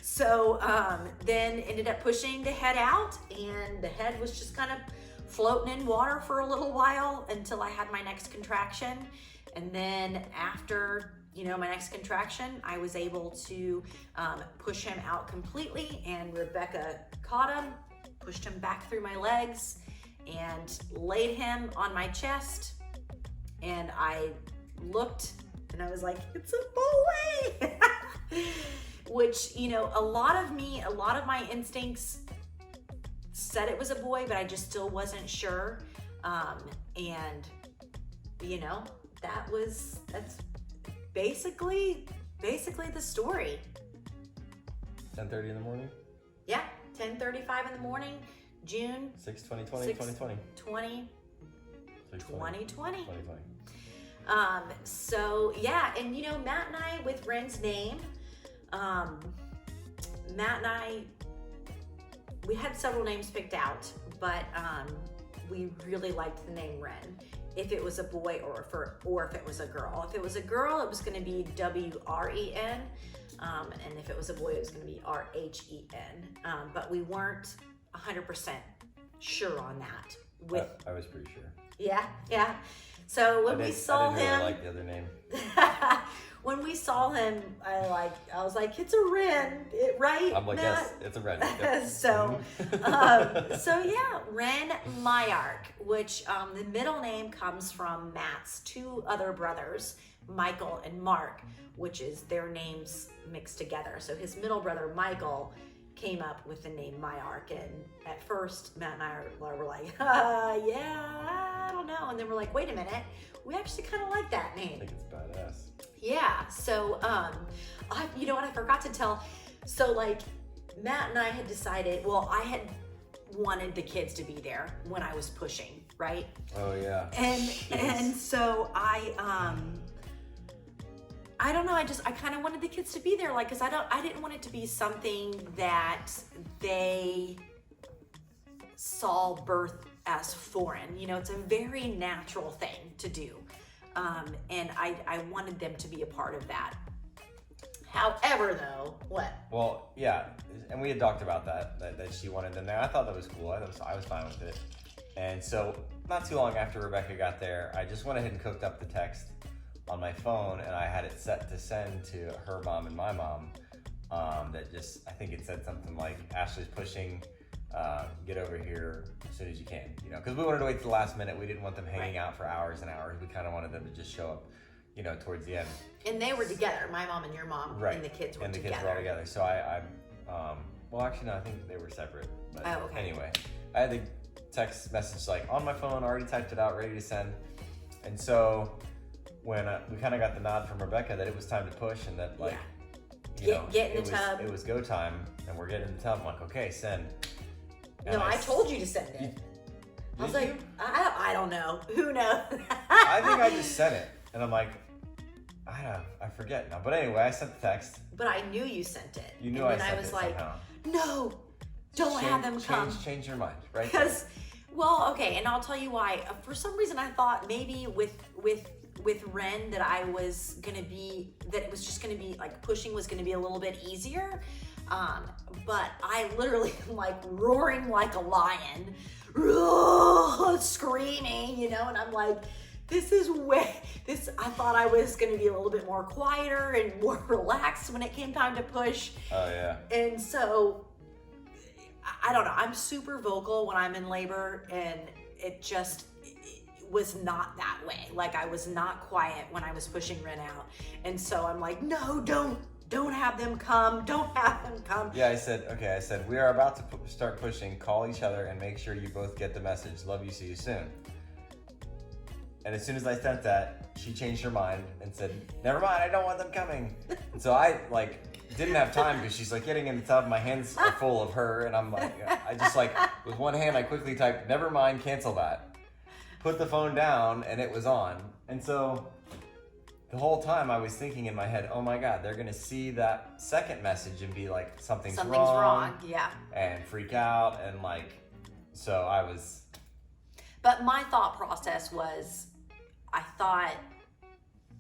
Speaker 1: So then ended up pushing the head out, and the head was just kind of floating in water for a little while until I had my next contraction. And then after, my next contraction, I was able to push him out completely, and Rebecca caught him, pushed him back through my legs, and laid him on my chest. And I looked and I was like, it's a boy. Which, a lot of my instincts said it was a boy, but I just still wasn't sure. And that's basically the story.
Speaker 2: 10:30 in the morning?
Speaker 1: Yeah, 10:35 in the morning, June
Speaker 2: 6, 2020, 2020.
Speaker 1: 2020. So yeah, and Matt and I, with Ren's name, Matt and I, we had several names picked out, but we really liked the name Ren. If it was a boy or if it was a girl. If it was a girl, it was going to be W-R-E-N, and if it was a boy, it was going to be R-H-E-N. But we weren't 100% sure on that.
Speaker 2: I was pretty sure.
Speaker 1: Yeah. So when we saw him,
Speaker 2: I didn't really like the other name.
Speaker 1: When we saw him, I was like, it's a Ren, right?
Speaker 2: I'm like,
Speaker 1: Matt?
Speaker 2: yes, it's a Ren. Yep.
Speaker 1: So yeah, Ren Myark, which the middle name comes from Matt's two other brothers, Michael and Mark, which is their names mixed together. So his middle brother, Michael, came up with the name Myark, and at first Matt and I were like, yeah, I don't know, and then we're like, wait a minute, we actually kind of like that name.
Speaker 2: I think it's badass.
Speaker 1: Yeah. So you know what I forgot to tell, so Matt and I had decided, well, I had wanted the kids to be there when I was pushing, right?
Speaker 2: Oh yeah.
Speaker 1: And so I don't know. I kind of wanted the kids to be there, because I didn't want it to be something that they saw birth as foreign. It's a very natural thing to do. And I wanted them to be a part of that. However, though, what?
Speaker 2: Well, yeah, and we had talked about that she wanted them there. I thought that was cool. I was fine with it. And so not too long after Rebecca got there, I just went ahead and cooked up the text on my phone, and I had it set to send to her mom and my mom. I think it said something like, Ashley's pushing, get over here as soon as you can, because we wanted to wait till the last minute. We didn't want them hanging out for hours and hours. We kind of wanted them to just show up, towards the end.
Speaker 1: And they were together, my mom and your mom,
Speaker 2: right.
Speaker 1: And the kids were
Speaker 2: together. And the
Speaker 1: together.
Speaker 2: kids were all together. So well, actually, no, I think they were separate. But
Speaker 1: okay.
Speaker 2: Anyway, I had the text message on my phone, already typed it out, ready to send. And so when we kind of got the nod from Rebecca that it was time to push, and that
Speaker 1: get in the tub.
Speaker 2: It was go time, and we're getting in the tub. I'm like, okay, send.
Speaker 1: And I told you to send it. I was like, I don't know. Who knows?
Speaker 2: I think I just sent it, and I'm like, I forget now. But anyway, I sent the text.
Speaker 1: But I knew you sent it.
Speaker 2: You knew I sent it.
Speaker 1: And I was like,
Speaker 2: somehow.
Speaker 1: No, don't have them come.
Speaker 2: Change your mind, right?
Speaker 1: Because, well, okay, and I'll tell you why. For some reason, I thought maybe with Ren that it was just gonna be pushing was gonna be a little bit easier. But I literally roaring like a lion, screaming, and I'm like, I thought I was gonna be a little bit more quieter and more relaxed when it came time to push.
Speaker 2: Oh yeah.
Speaker 1: And so, I don't know, I'm super vocal when I'm in labor, and was not that way. Like I was not quiet when I was pushing Ren out. And so I'm like, no, don't have them come. Don't have them come.
Speaker 2: Yeah, I said, we are about to start pushing. Call each other and make sure you both get the message. Love you, see you soon. And as soon as I sent that, she changed her mind and said, never mind, I don't want them coming. And so I didn't have time because she's getting in the tub. My hands are full of her. And I'm I just with one hand, I quickly typed, never mind, cancel that. Put the phone down and it was on. And so the whole time I was thinking in my head, oh my God, they're going to see that second message and be like, something's wrong.
Speaker 1: Yeah.
Speaker 2: And freak out. And so I was.
Speaker 1: But my thought process was, I thought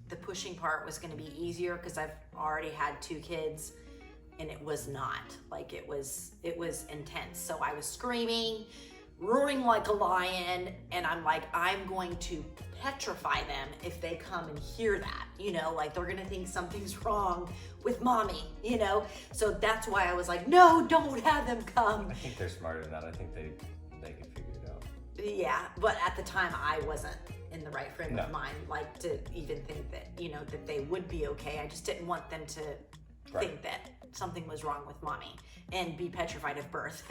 Speaker 1: the pushing part was going to be easier because I've already had 2 kids, and it was not. It was intense. So I was screaming, roaring like a lion, and I'm like, I'm going to petrify them if they come and hear that, they're going to think something's wrong with mommy, So that's why I was like, no, don't have them come.
Speaker 2: I think they're smarter than that. I think they could figure it out.
Speaker 1: Yeah, but at the time I wasn't in the right frame of
Speaker 2: No.
Speaker 1: mind, to even think that, that they would be okay. I just didn't want them to think that something was wrong with mommy and be petrified of birth.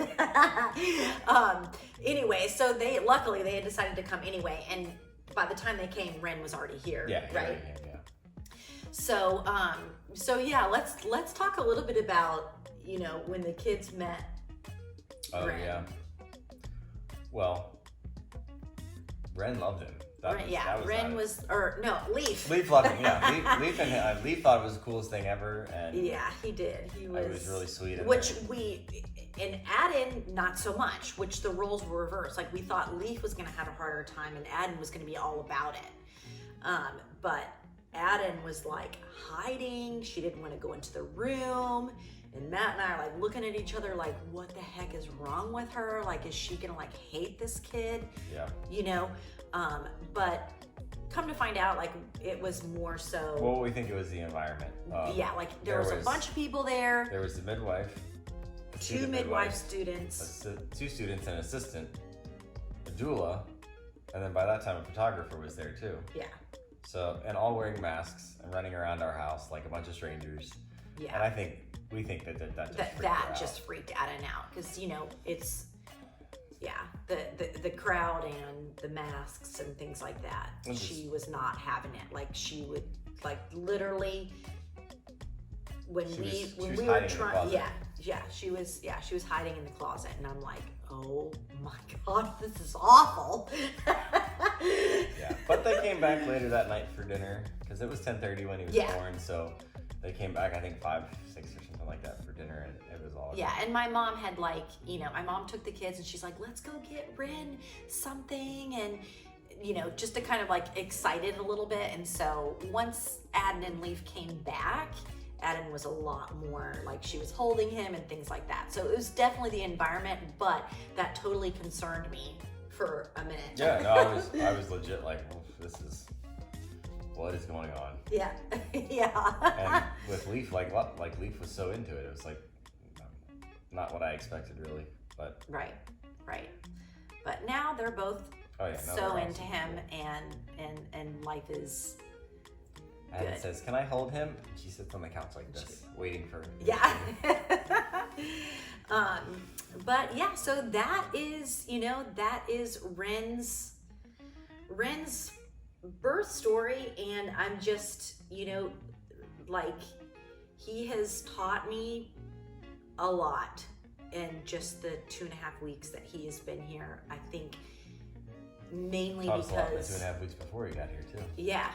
Speaker 1: Anyway, so luckily they had decided to come anyway, and by the time they came, Ren was already here.
Speaker 2: Yeah,
Speaker 1: right?
Speaker 2: Yeah.
Speaker 1: So yeah, let's talk a little bit about, when the kids met Ren.
Speaker 2: Yeah. Well, Ren loved him.
Speaker 1: Leaf.
Speaker 2: Leaf loved him, yeah. Leaf thought it was the coolest thing ever, and
Speaker 1: yeah, he did. It
Speaker 2: was really sweet.
Speaker 1: And Aden, not so much, which the roles were reversed. We thought Leaf was going to have a harder time and Aden was going to be all about it. But Aden was hiding. She didn't want to go into the room. And Matt and I are looking at each other what the heck is wrong with her? Is she going to hate this kid?
Speaker 2: Yeah.
Speaker 1: But come to find out, it was more so.
Speaker 2: Well, we think it was the environment.
Speaker 1: There was a bunch of people there.
Speaker 2: There was the midwife.
Speaker 1: 2 midwife students.
Speaker 2: 2 students and an assistant. A doula. And then by that time, a photographer was there too.
Speaker 1: Yeah.
Speaker 2: So, and all wearing masks and running around our house like a bunch of strangers.
Speaker 1: Yeah.
Speaker 2: And we think that
Speaker 1: just freaked Aden out because it's the crowd and the masks and things like that. She was not having it. She would literally when we were trying. Yeah, she was hiding in the closet, and I'm like, oh my God, this is awful.
Speaker 2: Yeah, but they came back later that night for dinner because it was 10:30 when he was born. So they came back, I think 5, 6 or something like that for dinner, and it was all
Speaker 1: good. And my mom had my mom took the kids and she's like, let's go get Ren something, and just to kind of excite it a little bit. And so once Aden and Leaf came back, Aden was a lot more she was holding him and things like that. So it was definitely the environment, but that totally concerned me for a minute.
Speaker 2: Yeah, no, I was legit this is what is going on.
Speaker 1: Yeah. Yeah.
Speaker 2: And with Leaf, Leaf was so into it. It was not what I expected really, but
Speaker 1: right. But now they're both so into him, and life is good.
Speaker 2: Aden says, "Can I hold him?" And she sits on the couch like this, waiting for.
Speaker 1: Yeah. But yeah, so that is Ren's birth story, and I'm just, he has taught me a lot in just the 2.5 weeks that he has been here. I think mainly
Speaker 2: because
Speaker 1: a lot
Speaker 2: in the 2.5 weeks before he got here too.
Speaker 1: Yeah.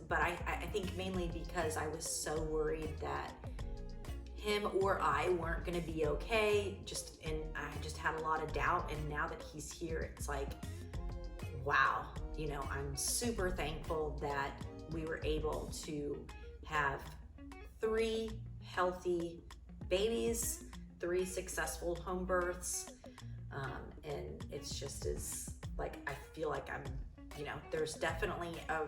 Speaker 1: But I think mainly because I was so worried that him or I weren't going to be okay. And I just had a lot of doubt. And now that he's here, it's wow. I'm super thankful that we were able to have 3 healthy babies, 3 successful home births. And it's just I feel like I'm, there's definitely a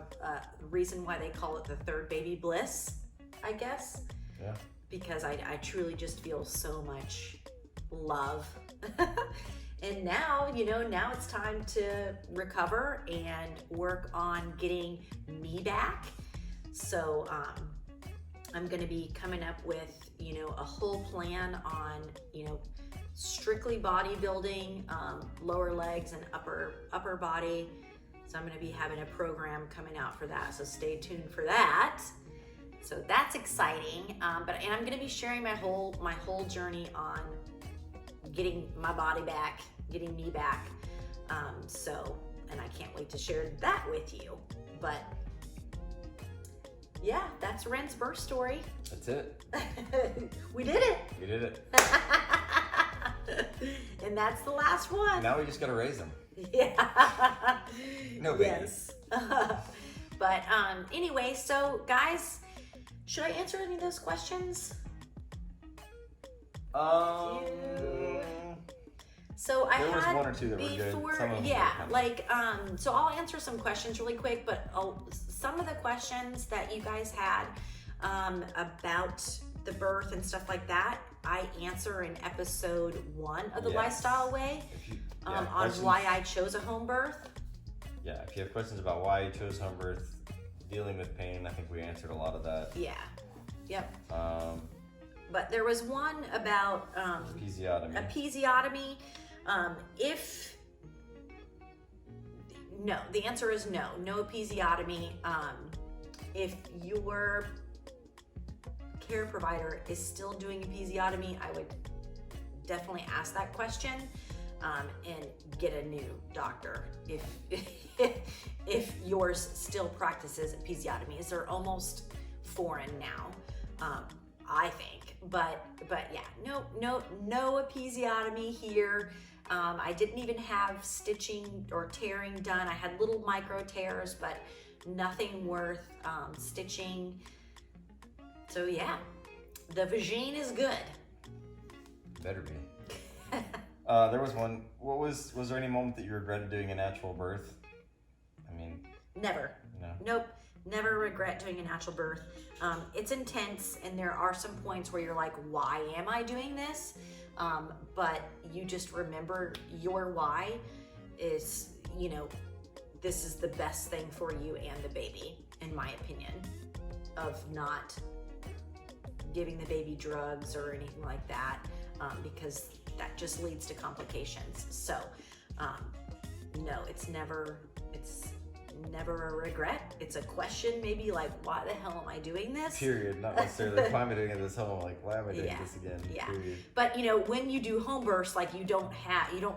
Speaker 1: reason why they call it the 3rd baby bliss, I guess.
Speaker 2: Yeah.
Speaker 1: Because I truly just feel so much love And now, now it's time to recover and work on getting me back. So I'm going to be coming up with, a whole plan on, strictly bodybuilding, lower legs and upper body. So I'm going to be having a program coming out for that. So stay tuned for that. So that's exciting. And I'm going to be sharing my whole journey on getting my body back, getting me back. And I can't wait to share that with you. But yeah, that's Ren's birth story.
Speaker 2: That's it.
Speaker 1: We did it.
Speaker 2: We did it.
Speaker 1: And that's the last one.
Speaker 2: Now we just gotta raise them.
Speaker 1: Yeah.
Speaker 2: No babies.
Speaker 1: Yes. But anyway, so guys, should I answer any of those questions? So I
Speaker 2: there was
Speaker 1: had
Speaker 2: one or two that were good.
Speaker 1: before,
Speaker 2: Some of them
Speaker 1: yeah,
Speaker 2: were
Speaker 1: like so I'll answer some questions really quick, but some of the questions that you guys had about the birth and stuff like that, I answer in episode 1 of the
Speaker 2: Yes.
Speaker 1: Lifestyle Way on why I chose a home birth.
Speaker 2: Yeah, if you have questions about why you chose home birth, dealing with pain, I think we answered a lot of that.
Speaker 1: Yeah. Yep.
Speaker 2: But
Speaker 1: there was one about
Speaker 2: episiotomy.
Speaker 1: Episiotomy. No, the answer is no episiotomy. If your care provider is still doing episiotomy, I would definitely ask that question and get a new doctor if yours still practices episiotomies. They're almost foreign now, I think. But yeah, no episiotomy here. I didn't even have stitching or tearing done. I had little micro tears, but nothing worth stitching. So yeah, the vagine is good.
Speaker 2: Better be. There was one. Was there any moment that you regretted doing a natural birth? I mean,
Speaker 1: never.
Speaker 2: No.
Speaker 1: Nope. Never regret doing a natural birth. It's intense, and there are some points where you're like, why am I doing this? But you just remember your why is, this is the best thing for you and the baby, in my opinion, of not giving the baby drugs or anything like that, because that just leads to complications. So, no, it's never a regret. It's a question, maybe like, why the hell am I doing this?
Speaker 2: Period. Not necessarily why am I doing it this home? Like, why am I doing this again?
Speaker 1: Yeah.
Speaker 2: Period.
Speaker 1: But when you do home births, like you don't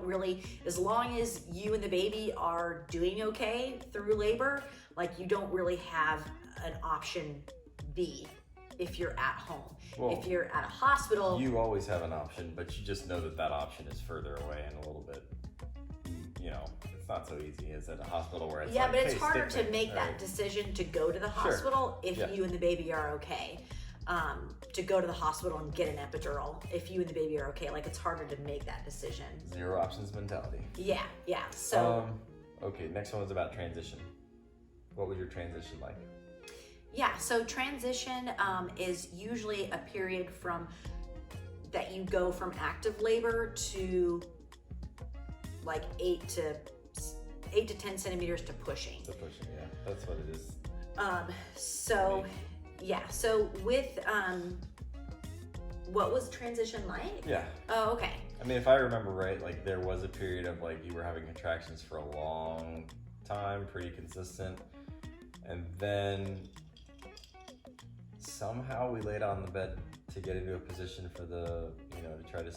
Speaker 1: really, as long as you and the baby are doing okay through labor, like you don't really have an option B if you're at home.
Speaker 2: Well,
Speaker 1: if you're at a hospital,
Speaker 2: you always have an option, but you just know that option is further away and a little bit, it's not so easy as at a hospital where it's
Speaker 1: but it's harder to make that
Speaker 2: right.
Speaker 1: decision to go to the hospital if you and the baby are okay. To go to the hospital and get an epidural if you and the baby are okay. Like, it's harder to make that decision.
Speaker 2: Zero options mentality.
Speaker 1: Yeah. So
Speaker 2: okay, next one was about transition. What was your transition like?
Speaker 1: Yeah, so transition is usually a period that you go from active labor to like 8 to 10 centimeters to pushing.
Speaker 2: The pushing, yeah, that's what it is.
Speaker 1: So with what was transition like?
Speaker 2: Yeah.
Speaker 1: Oh, okay.
Speaker 2: I mean, if I remember right, like there was a period of like you were having contractions for a long time, pretty consistent, and then somehow we laid on the bed to get into a position for to try to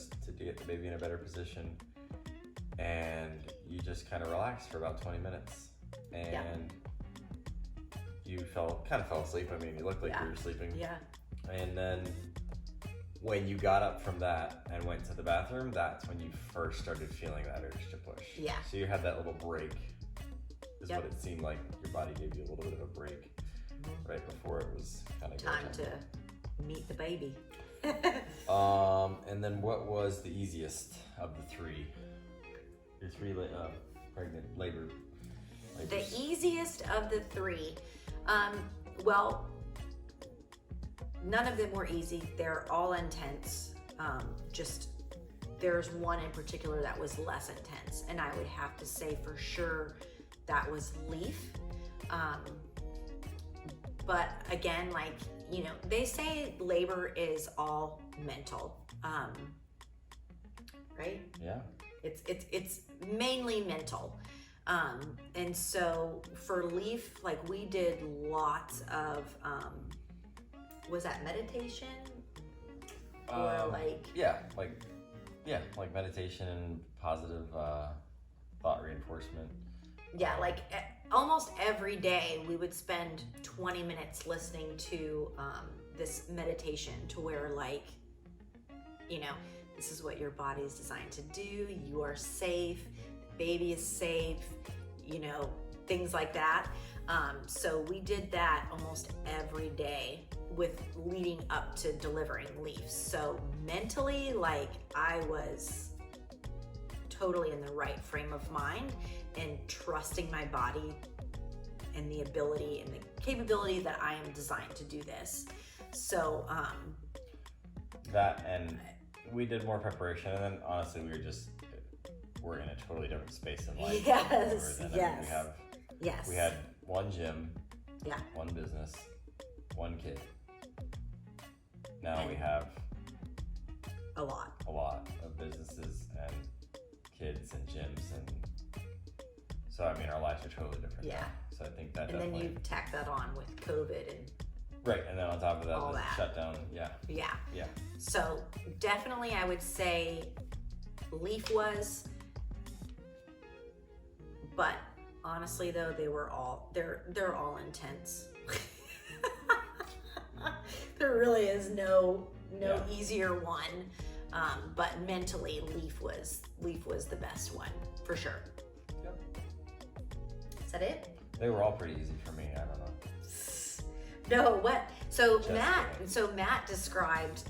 Speaker 2: get the baby in a better position, and you just kind of relaxed for about 20 minutes, and you kind of fell asleep. I mean, you looked like you were sleeping. Yeah. And then when you got up from that and went to the bathroom, that's when you first started feeling that urge to push.
Speaker 1: Yeah.
Speaker 2: So you had that little break, is what it seemed like. Your body gave you a little bit of a break right before it was kind of
Speaker 1: time to meet the baby.
Speaker 2: And then what was the easiest of the three? Your three pregnant labors.
Speaker 1: The easiest of the three. Well, none of them were easy. They're all intense. Just there's one in particular that was less intense, and I would have to say for sure that was Leaf. But again, like, you know, they say labor is all mental, right?
Speaker 2: Yeah.
Speaker 1: It's mainly mental. And so for Leaf, like, we did lots of, was that meditation? Or
Speaker 2: like meditation and positive thought reinforcement.
Speaker 1: Yeah, like almost every day we would spend 20 minutes listening to this meditation, to where, like, you know, this is what your body is designed to do. You are safe. The baby is safe. You know, things like that. So we did that almost every day with leading up to delivering Leaf. So mentally, like, I was totally in the right frame of mind and trusting my body and the ability and the capability that I am designed to do this. So
Speaker 2: that, and we did more preparation, and then honestly we're in a totally different space in life.
Speaker 1: Yes,
Speaker 2: We had one gym,
Speaker 1: yeah,
Speaker 2: one business, one kid. Now we have
Speaker 1: a lot
Speaker 2: of businesses and kids and gyms, and so I mean our lives are totally different.
Speaker 1: Yeah.
Speaker 2: Now. So I think that.
Speaker 1: And then you tack that on with COVID and.
Speaker 2: Right, and then on top of that,
Speaker 1: all
Speaker 2: the
Speaker 1: that.
Speaker 2: shutdown. Yeah.
Speaker 1: Yeah.
Speaker 2: Yeah.
Speaker 1: So definitely, I would say Leaf was, but honestly though, they're all intense. There really is no easier one, but mentally, Leaf was the best one for sure.
Speaker 2: Yep.
Speaker 1: Is that it?
Speaker 2: They were all pretty easy for me. I don't know.
Speaker 1: No, what? So
Speaker 2: Just
Speaker 1: Matt described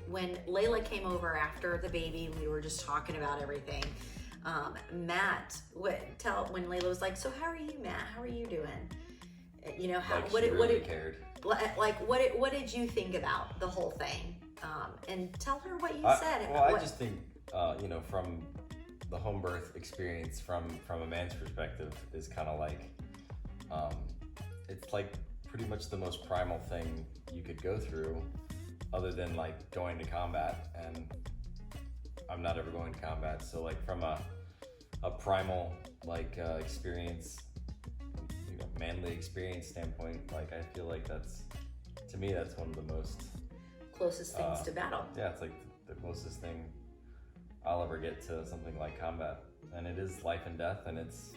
Speaker 1: when Layla came over after the baby, and we were just talking about everything. Matt would tell when Layla was like, "So how are you, Matt? How are you doing?" You know, how
Speaker 2: Like
Speaker 1: what
Speaker 2: she
Speaker 1: it
Speaker 2: really cared.
Speaker 1: Like what did you think about the whole thing? And tell her what you said.
Speaker 2: I just think you know, from the home birth experience, from a man's perspective, is kind of like it's like pretty much the most primal thing you could go through, other than like going to combat, and I'm not ever going to combat. So like from a primal like experience, you know, manly experience standpoint, like I feel like that's, to me, that's one of the most
Speaker 1: closest things to battle.
Speaker 2: Yeah, it's like the closest thing I'll ever get to something like combat, and it is life and death, and it's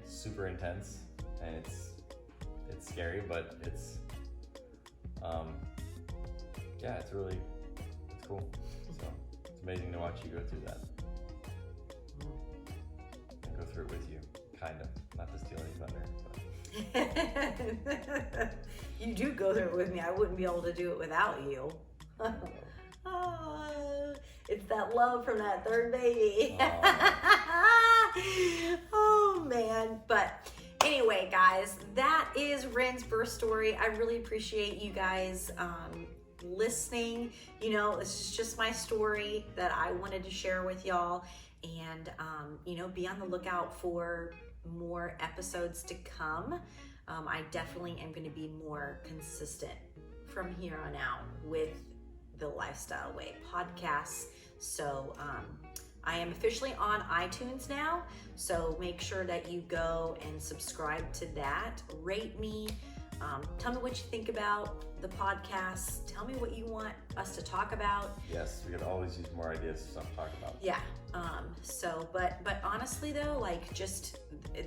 Speaker 2: super intense, and it's scary, but it's it's cool. So it's amazing to watch you go through that. And go through it with you, kind of. Not to steal any thunder, but
Speaker 1: You do go through it with me. I wouldn't be able to do it without you. Oh, it's that love from that third baby. Oh man. But anyway, guys, that is Ren's birth story. I really appreciate you guys listening. You know, this is just my story that I wanted to share with y'all. And, you know, be on the lookout for more episodes to come. I definitely am going to be more consistent from here on out with the Lifestyle Way podcast. So I am officially on iTunes now, so make sure that you go and subscribe to that. Rate me. Tell me what you think about the podcast. Tell me what you want us to talk about.
Speaker 2: yes, we could always use more ideas to talk about.
Speaker 1: Yeah. But honestly though, like, just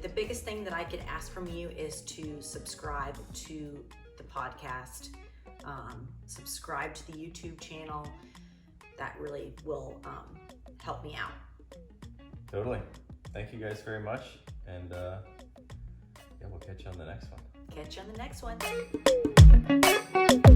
Speaker 1: the biggest thing that I could ask from you is to subscribe to the podcast, subscribe to the YouTube channel. That really will help me out.
Speaker 2: Totally. Thank you guys very much, and yeah, we'll catch you on the next one.
Speaker 1: Catch you on the next one.